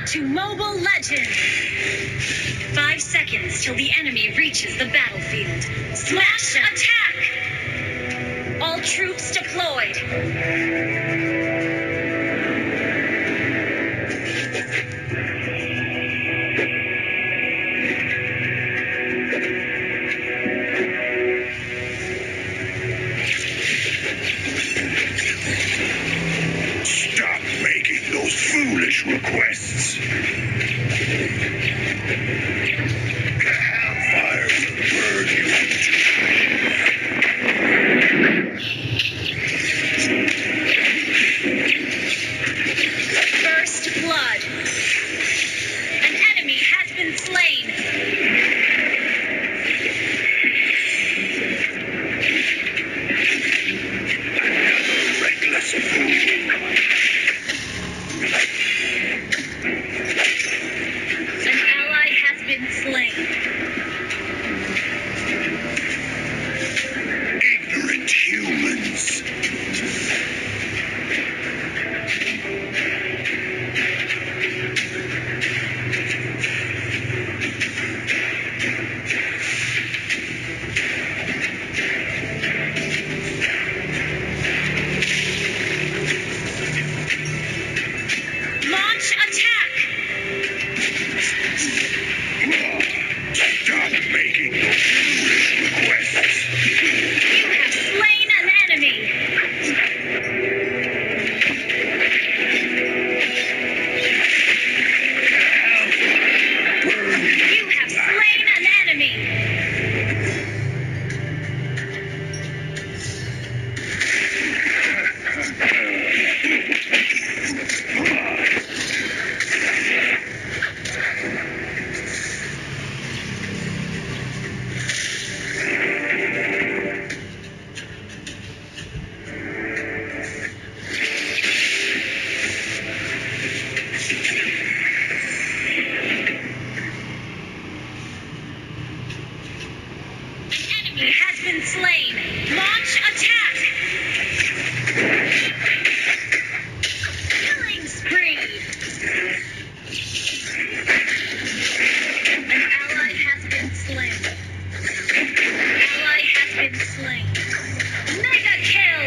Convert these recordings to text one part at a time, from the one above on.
to Mobile Legends! 5 seconds till the enemy reaches the battlefield. Smash attack! All troops deployed. Stop making those foolish requests. The hellfire will burn you into First blood. An enemy has been slain. another reckless fool. An ally has been slain. Ignorant humans. Launch attack! Stop making those foolish requests. You have slain an enemy. Burn you. You have slain an enemy. An enemy has been slain. Launch attack! Killing spree! An ally has been slain. Ally has been slain. Mega kill!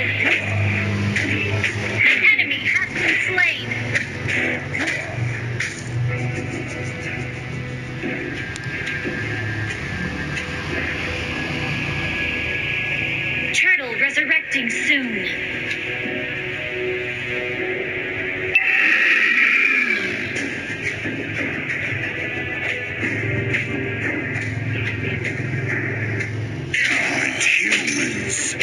An enemy has been slain. Turtle resurrecting soon. Ignorant humans.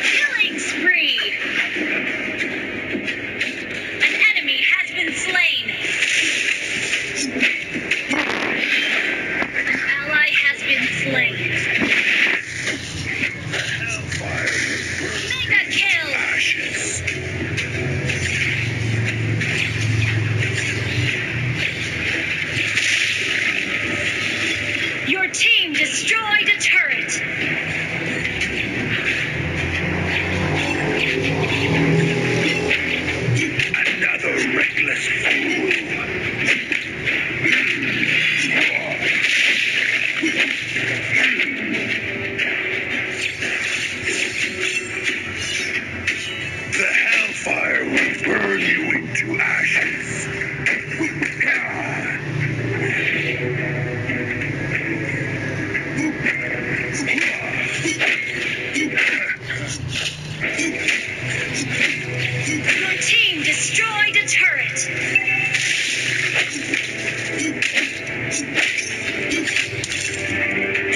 Killing spree! An enemy has been slain. An ally has been slain. Hellfire Mega kill! ashes. Your team destroyed a turret. Another reckless fool. The hellfire will burn you into ashes. Your team destroyed a turret.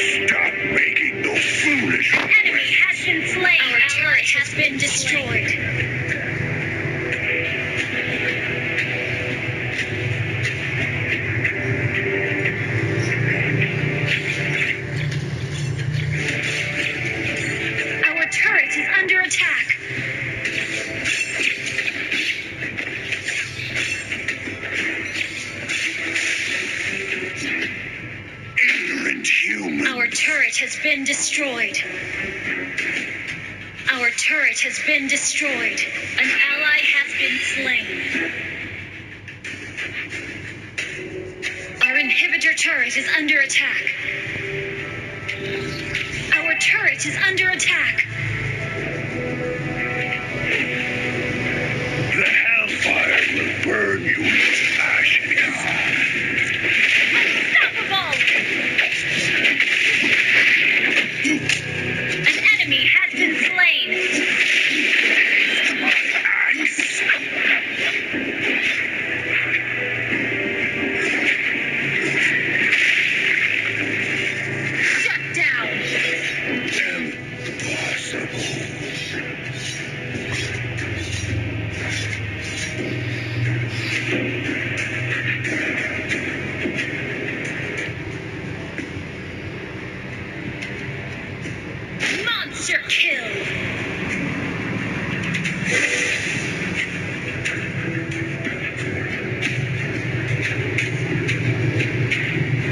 Stop making those foolish Enemy has been slain. Our turret has been destroyed. Our turret is under attack. ignorant humans. Our turret has been destroyed. has been destroyed. An ally has been slain. Our inhibitor turret is under attack. Our turret is under attack. The hellfire will burn you into ashes. Unstoppable! An enemy has been slain. My axe. Shut down. Impossible. Monster kill.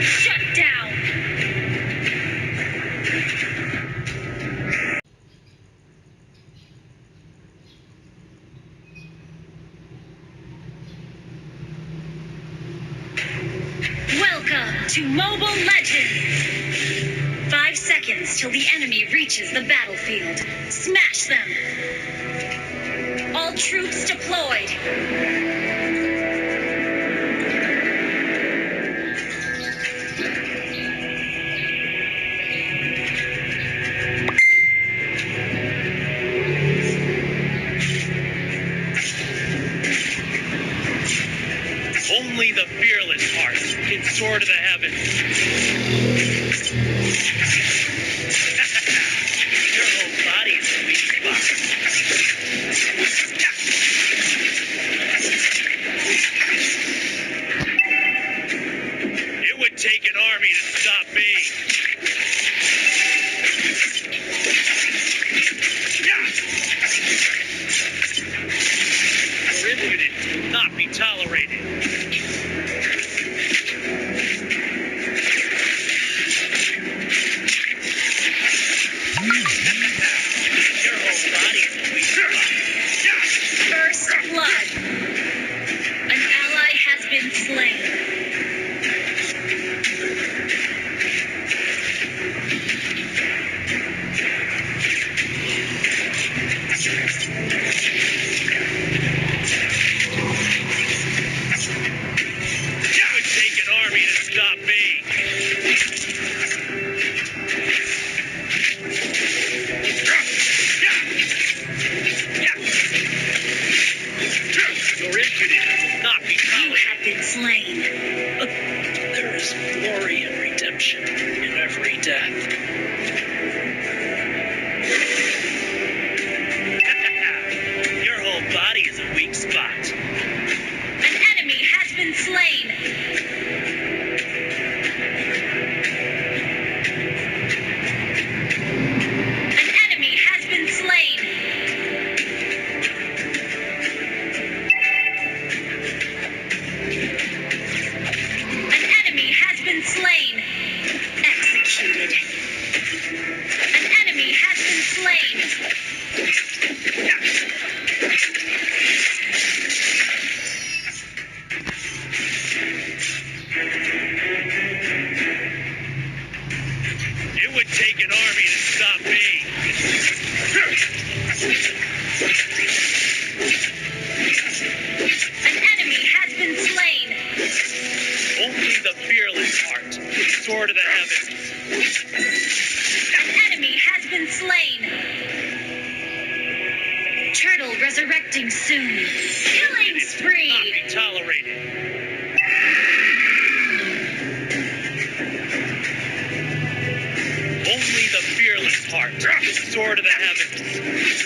Shut down. Welcome to Mobile Legends! 5 seconds till the enemy reaches the battlefield. Smash them! All troops deployed! Only the fearless heart can soar to the heavens. Your whole body is a weak spot. It would take an army to stop me. Your impudence will not be tolerated. Your whole body is a weak spot. First blood. An ally has been slain. It would take an army to stop me. Your impudence will not be You tolerated. have been slain. There is glory and redemption in every death. Your whole body is a weak spot. An enemy has been slain. An enemy has been slain. An enemy has been slain. Executed. An enemy has been slain. It would take an army to stop me. An enemy has been slain. Only the fearless heart can soar to the heavens. An enemy has been slain. Turtle resurrecting soon. Killing It will not spree. be tolerated. Only the fearless heart can soar to the heavens.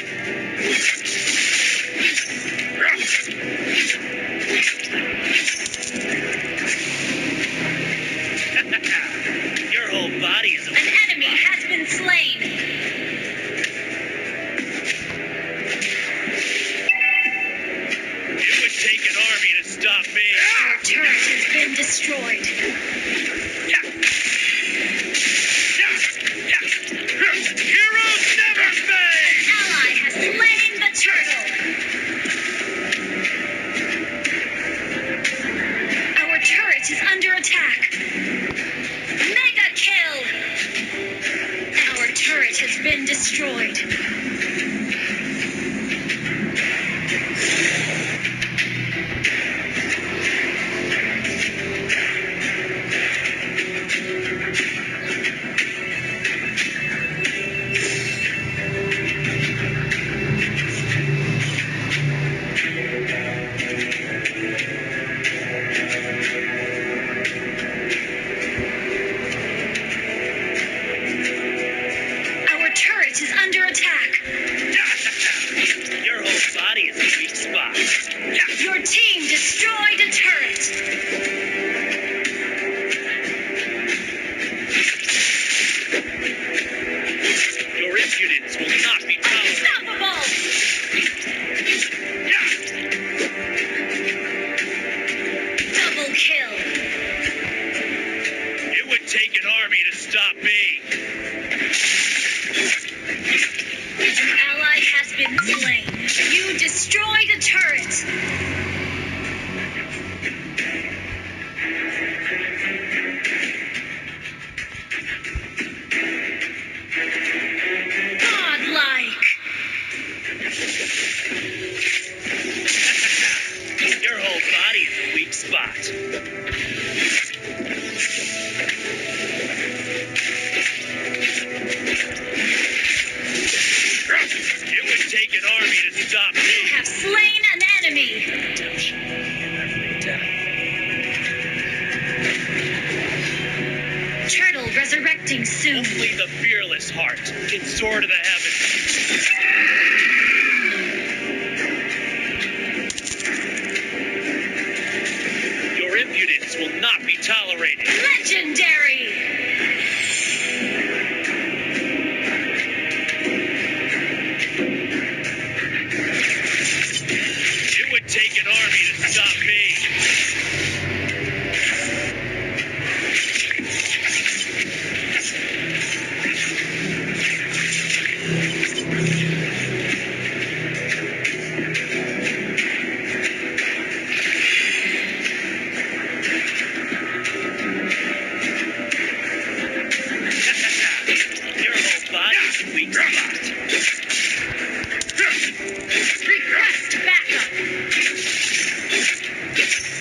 Your whole body is a An enemy has been slain. It would take an army to stop me. Our turret has been destroyed. Heroes never An fade! ally has slain body is a weak spot. Your team destroyed a turret. Your impudence will not be tolerated. Unstoppable! Double kill. It would take an army to stop me. An ally has been slain. You destroyed a turret. Godlike. Your whole body is a weak spot. It would take an army to stop You me. have slain an enemy. Redemption in every death. Turtle resurrecting soon. Only the fearless heart can soar to the heavens. Your impudence will not be tolerated. Legendary. It would take an army to stop me. Your whole body is a weak spot. Request backup.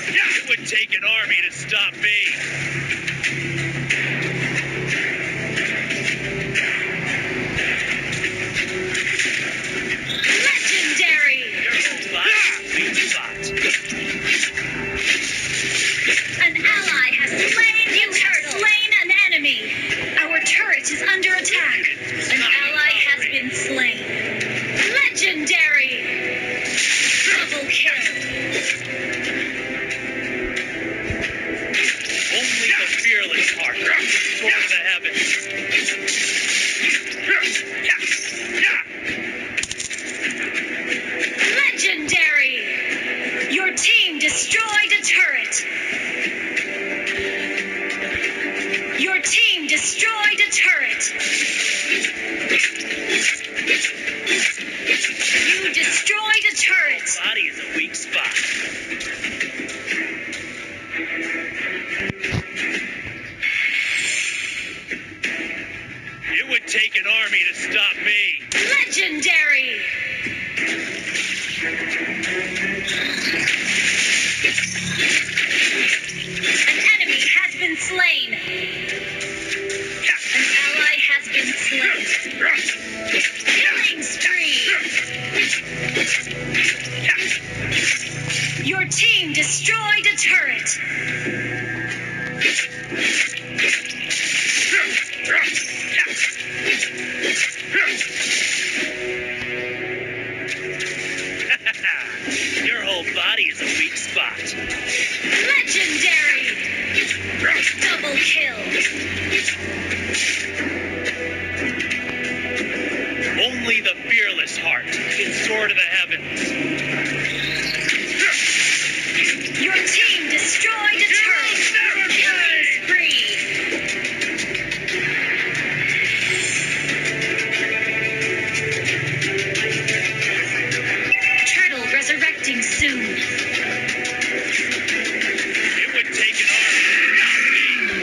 It would take an army to stop me. Legendary. Your whole body is a weak spot. An ally has slain you. Have slain an enemy. Our turret is under attack. An ally has been slain. Legendary. Double kill. Only the fearless heart can soar to the heavens. Legendary. Your team destroyed a turret. Your team destroyed a turret. You destroyed a turret. Body is a weak spot. It would take an army to stop me. Legendary. An enemy has been slain. An ally has been slain. Killing spree. Your team destroyed a turret. Your whole body is a weak spot. Legendary. Double kill. Only the fearless heart can soar to the heavens. Your team destroyed a turret. Killing spree. Turtle resurrecting soon. It would take an army to stop me.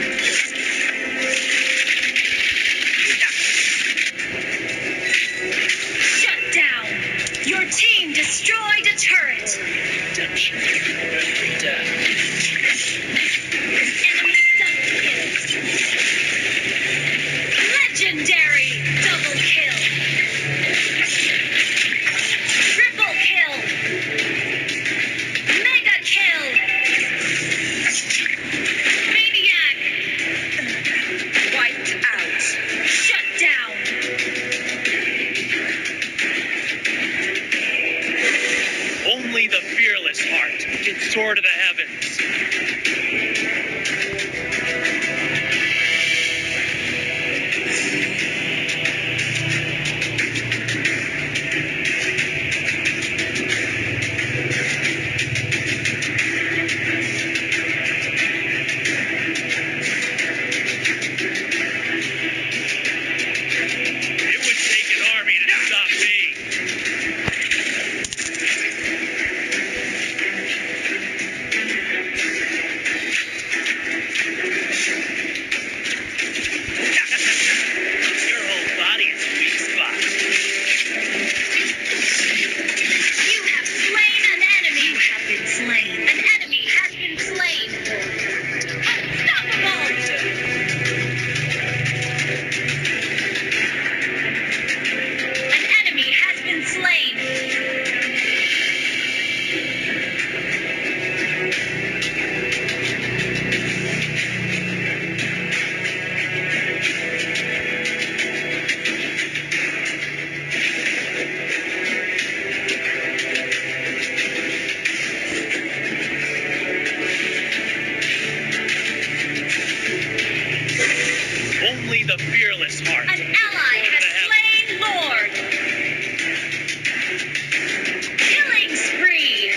Shut down. Your team destroyed a turret. Redemption in every death. Enemy double kill. Legendary double kill. Triple kill. Mega kill. Maniac. Wiped out. Shut down. can soar to the heavens. It would take an army to stop me. Your whole body is a weak spot. You have slain an enemy. You have been slain. An enemy has been slain. Unstoppable. An enemy has been slain. Only the fearless heart. An ally has slain Lord. Killing spree.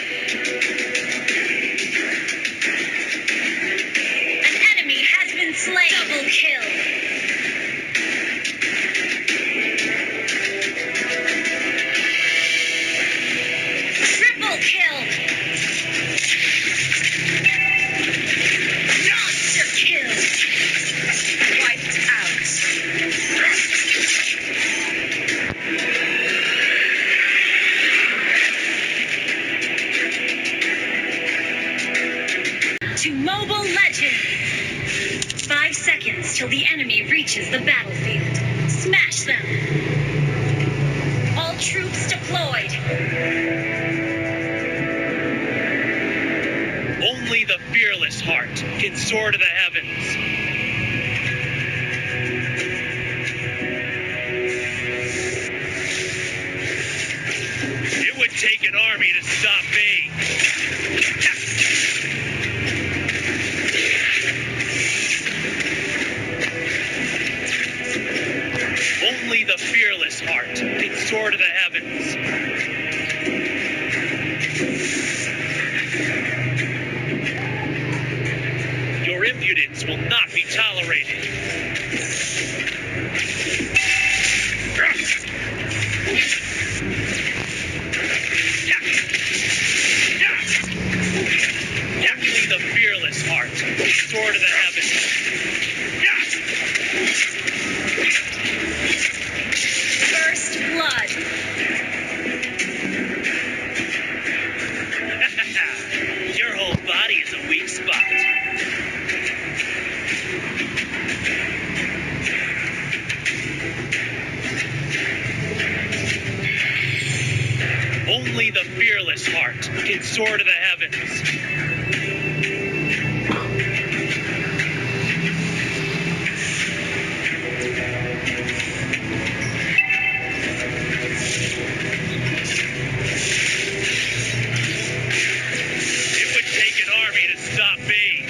An enemy has been slain. Double kill. Triple kill. Monster kill. Wiped out. To Mobile Legend! 5 seconds till the enemy reaches the battlefield. Smash them! All troops deployed. Only the fearless heart can soar to the heavens. It would take an army to stop me. Only the fearless heart can soar to the heavens. Your impudence will not be tolerated. Only the fearless heart can soar to the heavens. First blood. Your whole body is a weak spot. Only the fearless heart can soar to the heavens. It would take an army to stop me.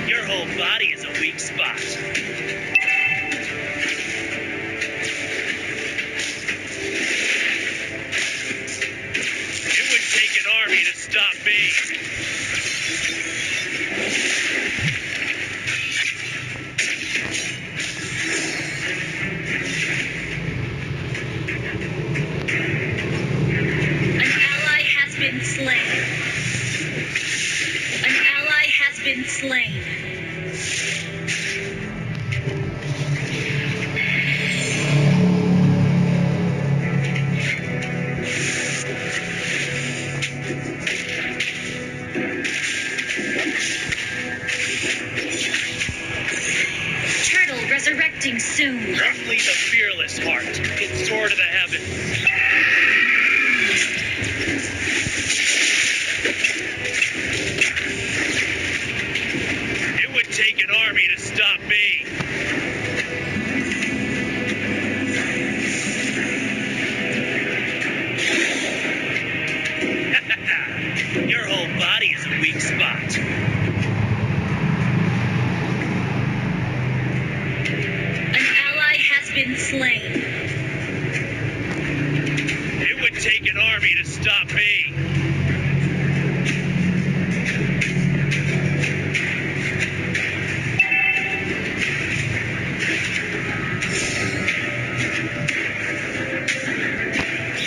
Your whole body is a weak spot. It would take an army to stop me. An ally has been slain. An ally has been slain. Turtle resurrecting soon. Only the fearless heart can soar to the heavens. It would take an army to stop me.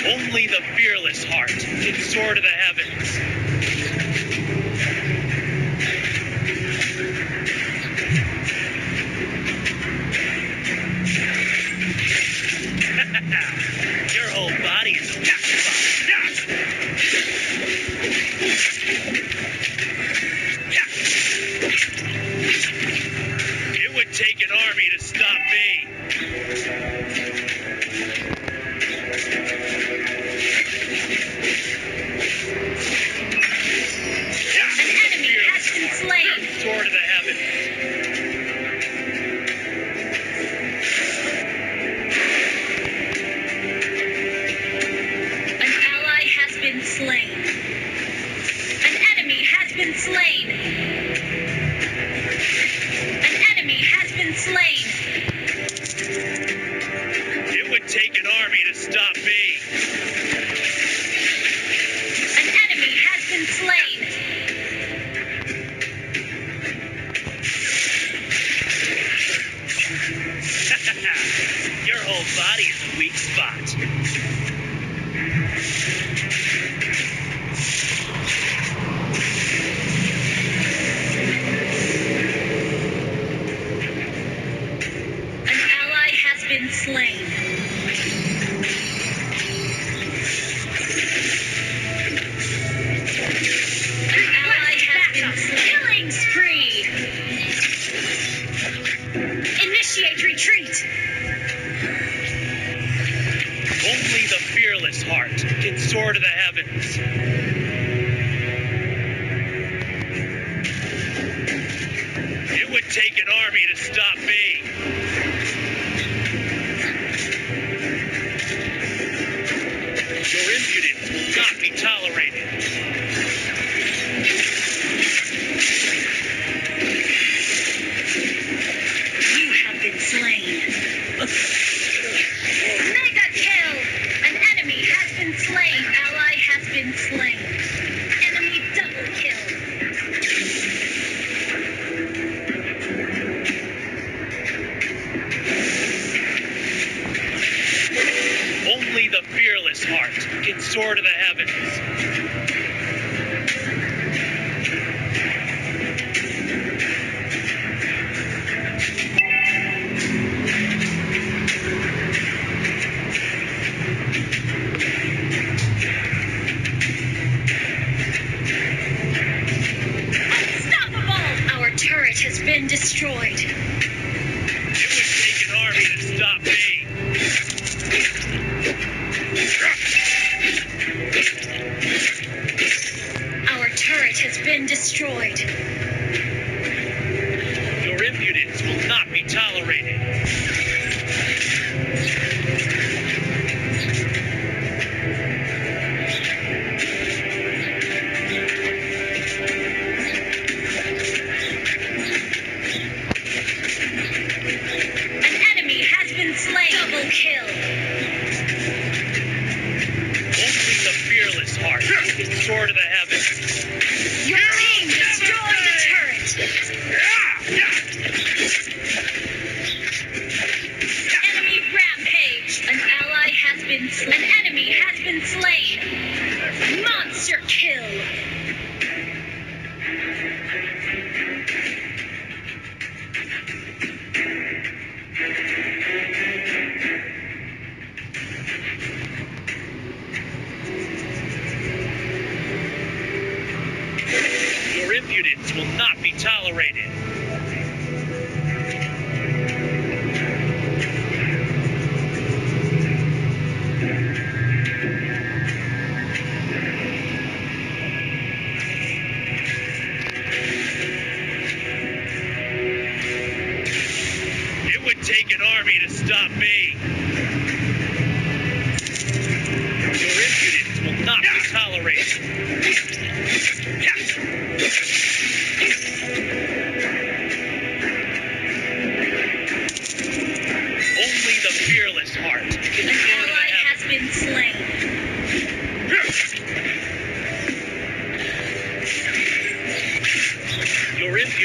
Only the fearless heart can soar to the heavens. Your whole body is It would take an army to stop me. An enemy has been slain. Soar to the heavens. An ally has been slain. An enemy has been slain. An enemy has been slain. It would take an army to stop me. An enemy has been slain. Your whole body is a weak spot. An ally has been slain. An ally has been slain. Killing spree. Initiate retreat. Only the fearless heart can soar to the heavens. It would take an army to stop me. Your impudence will not be tolerated. You have been slain. Mega kill! An enemy has been slain. Ally has been slain. Enemy double kill. Only the fearless heart can soar to the heavens. Unstoppable! Our turret has been destroyed. It would take an army to stop me. Our turret has been destroyed. Your impudence will not be tolerated. An enemy has been slain. Double kill. Only the fearless heart can soar to the heavens. Your team destroyed the turret. Enemy rampage. An ally has been slain. An enemy has been slain. Monster kill. Your impudence will not be tolerated.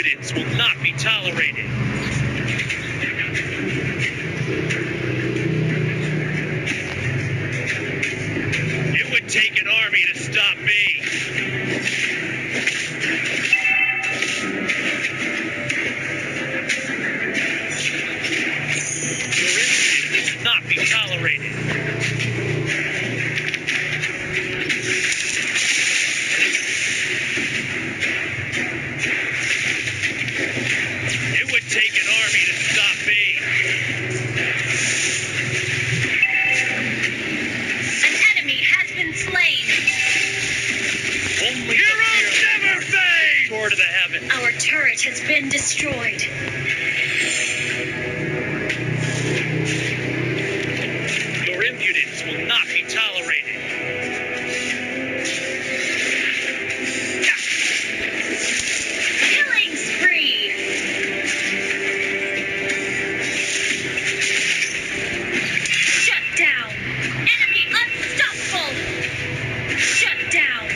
impudence will not be tolerated. It would take an army to stop me. Your impudence will not be tolerated. It would take an army to stop me. An enemy has been slain. Only Heroes never fade! soar to the heavens. Our turret has been destroyed. Your impudence will not be tolerated. Killing spree. Shut down. Enemy unstoppable. Shut down.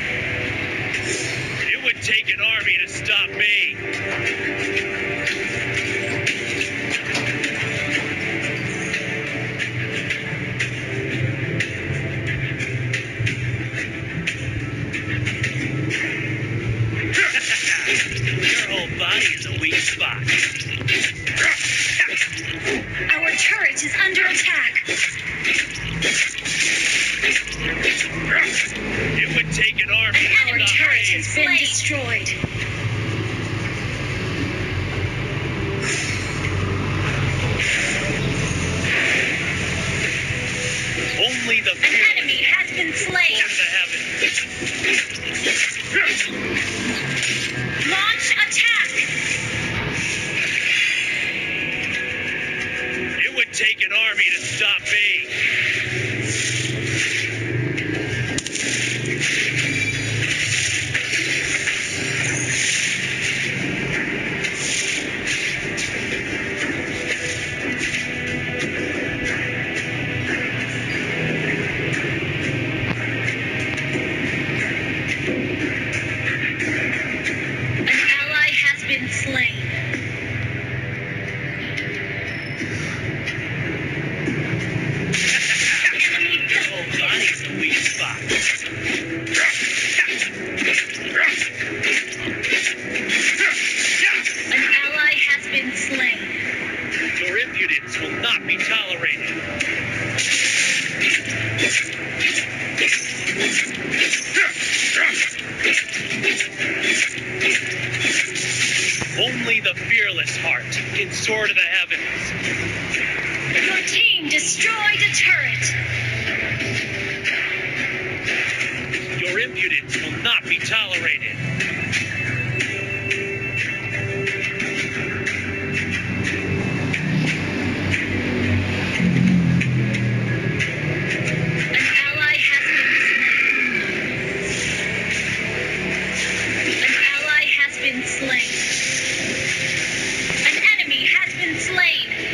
It would take an army to stop me. Your whole body is a weak spot. Our turret is under attack. It would take an army An to enemy stop turret me. has been destroyed. Only the An fearless enemy has been slain. soar to the heavens. Launch attack. It would take an army to stop me. An ally has been slain. Enemy Your whole body is a weak spot. An ally has been slain. Your impudence will not be tolerated. Only the fearless heart can soar to the heavens. Your team destroyed a turret. Your impudence will not be tolerated. An ally has been slain. An ally has been slain. An enemy has been slain.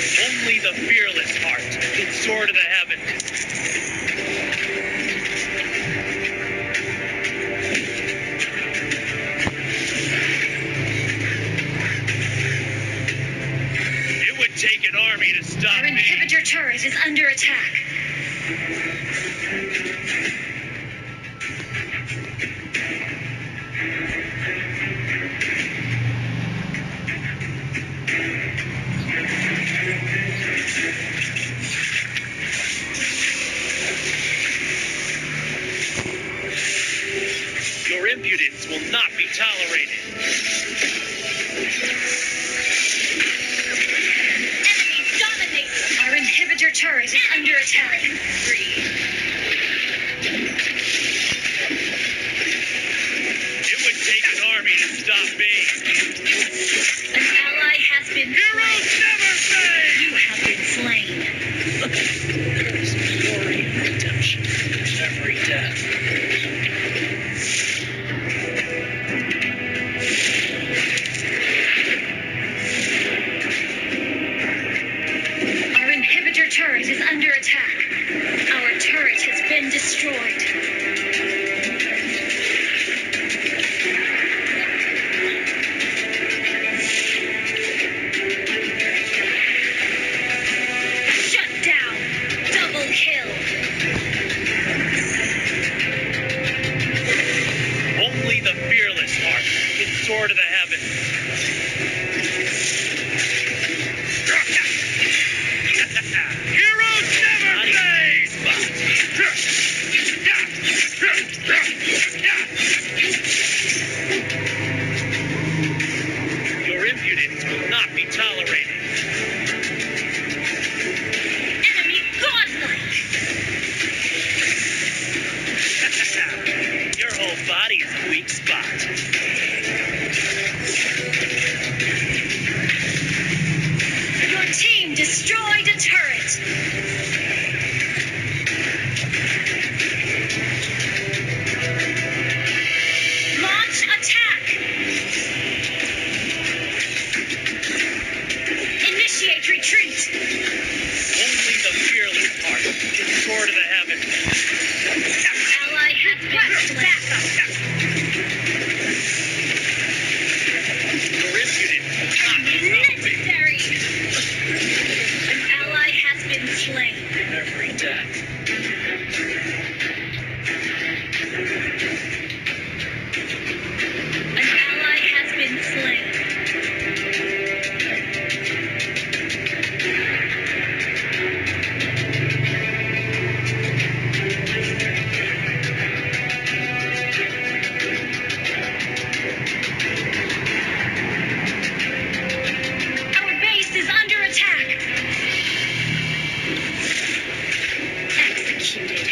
Only the fearless heart can soar to the heavens. It would take an army to stop Our me. inhibitor turret is under attack. Your impudence will not be tolerated. Enemy dominates. Our inhibitor turret is under attack. It would take an army to stop me. An ally has been Heroes slain. never fade! You have been slain. There is glory and redemption in every death. Our soar to the heavens. Heroes never fade! Your impudence will not be tolerated. Enemy godlike. Your whole body is a weak spot. Your team destroyed a turret. Launch attack. Initiate retreat. Only the fearless heart can soar to the heavens. Ally has been slain. Your impudence will not be tolerated. Legendary. An ally has been slain. Every death. An ally has been slain. Our base is under attack. Executed.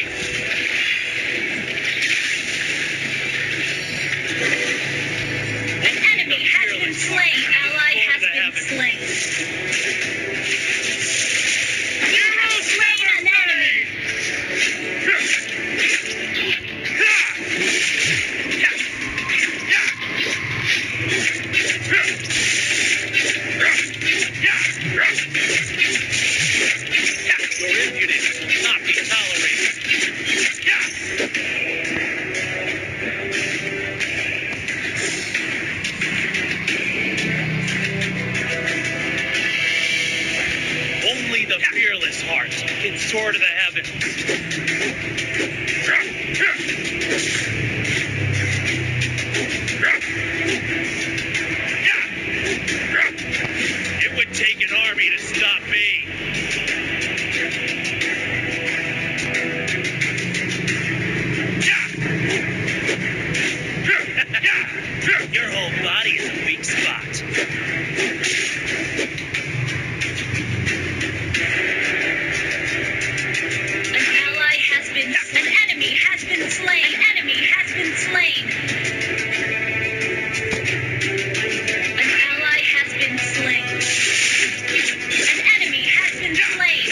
An enemy has been slain. Ally has been slain. You have slain an enemy. Your impudence will not be tolerated. Only the fearless heart can soar to the heavens. It would take an army to stop me. Your whole body is a weak spot. An ally has been. An enemy has been slain. An enemy has been slain. An ally has been slain. An enemy has been slain.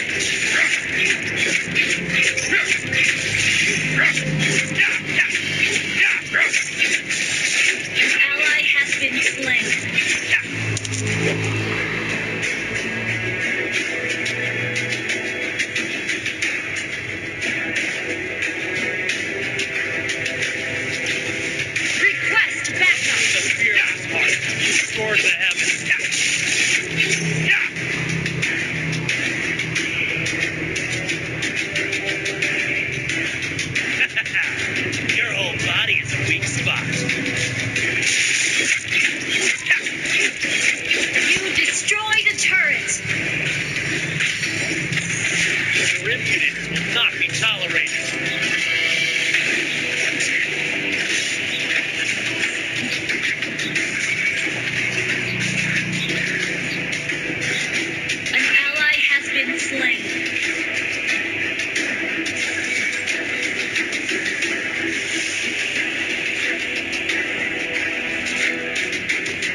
An ally has been slain. Request backup. The fearless heart can soar to the heavens. Your whole body is a weak spot. You destroyed a turret. Your impudence will not be tolerated. An ally has been slain.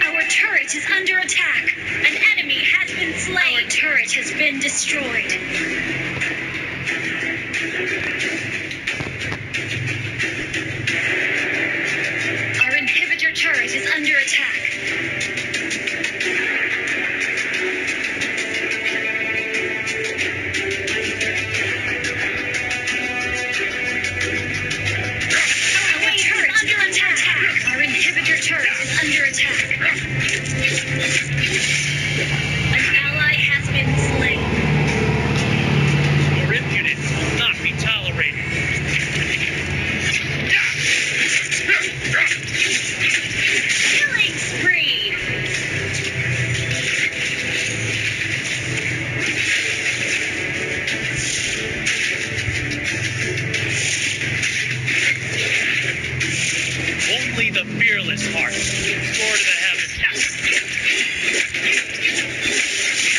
Our turret is under attack. An enemy has been slain. Our turret has been destroyed. Our inhibitor turret is under attack. Our turret is under attack. Our inhibitor turret is under attack. An ally has been slain. Your impudence will not be tolerated. Killing Only the fearless heart can soar to the heavens.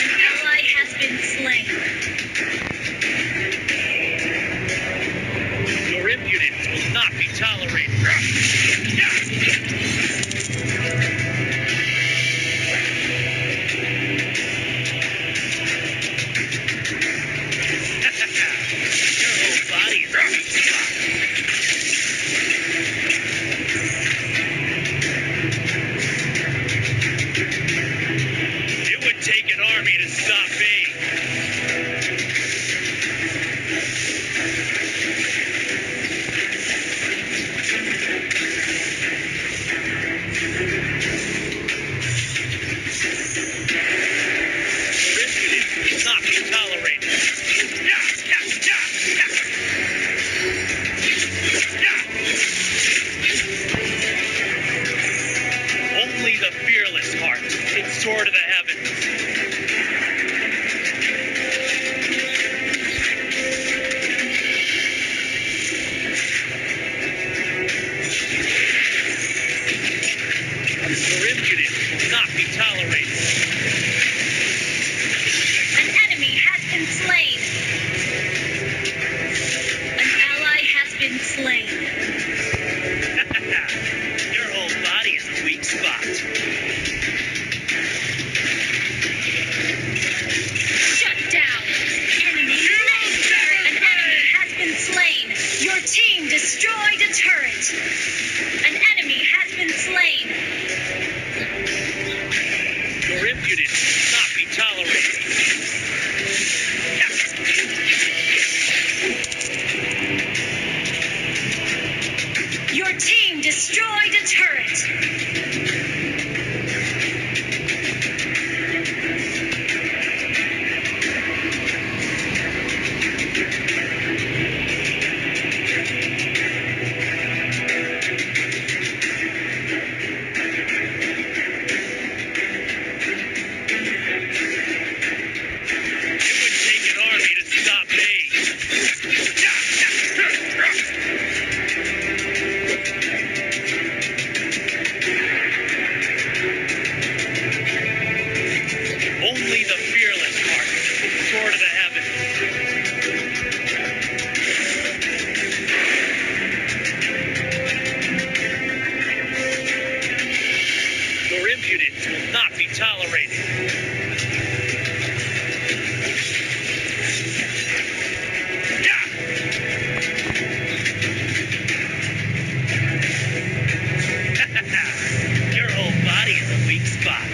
An ally has been slain. Your impudence will not be tolerated. Your whole body is a weak spot. It would take an army to stop me. Your impudence will not be tolerated. Only the fearless heart can soar to the heavens. Your impudence will not be tolerated. An enemy has been slain. An ally has been slain. Your whole body is a weak spot. Shut down. Legendary. An enemy has been slain. Your team destroyed a turret. An enemy has been slain. Your impudence will not be tolerated. Your team destroyed a turret. It would take an army to stop me. Only the fearless heart can soar to the heavens. Your impudence will not be tolerated. Your whole body is a weak spot.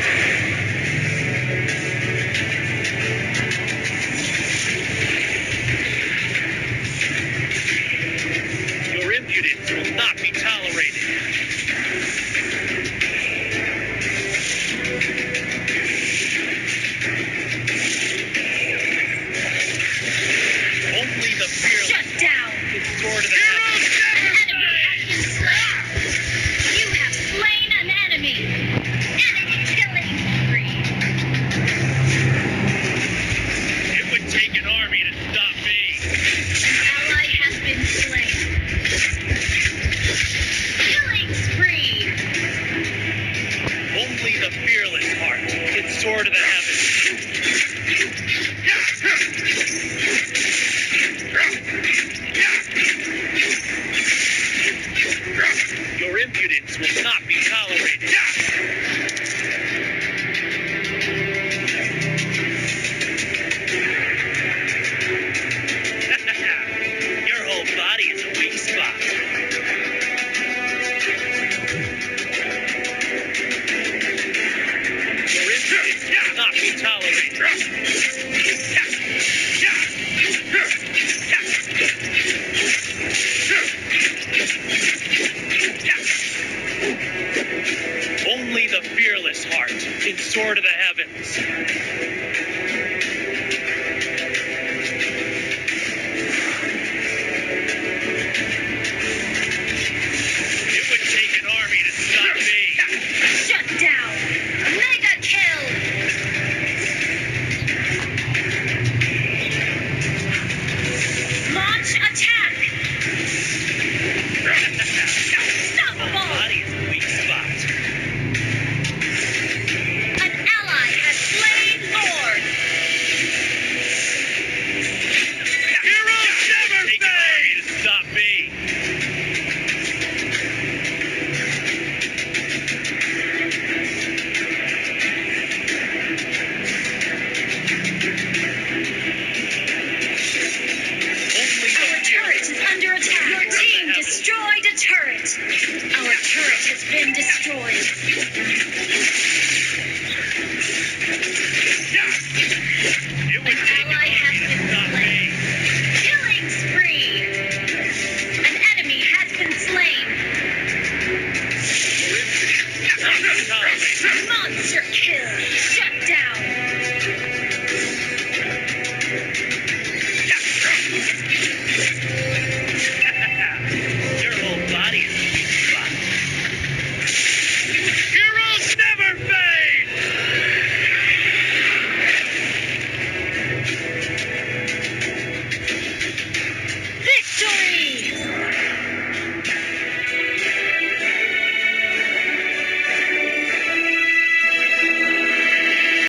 Your impudence will not be tolerated. Only the fearless Shut down. can soar to the heavens. An enemy has been slain. You have slain an enemy. Enemy killing spree. It would take an army to stop me. An ally has been slain. Killing spree. Only the fearless heart can soar to the heavens. Your impudence will not be tolerated. Your whole body is a weak spot. Your impudence will not be tolerated. Only the fearless heart can soar to the heavens. It would take an army to stop me. Shut down. Mega kill. Launch attack. Your whole Unstoppable. body is turret has been destroyed. It would An take ally an has army to been stop slain. me. Killing spree. An enemy has been slain. Brutality. Monster kill.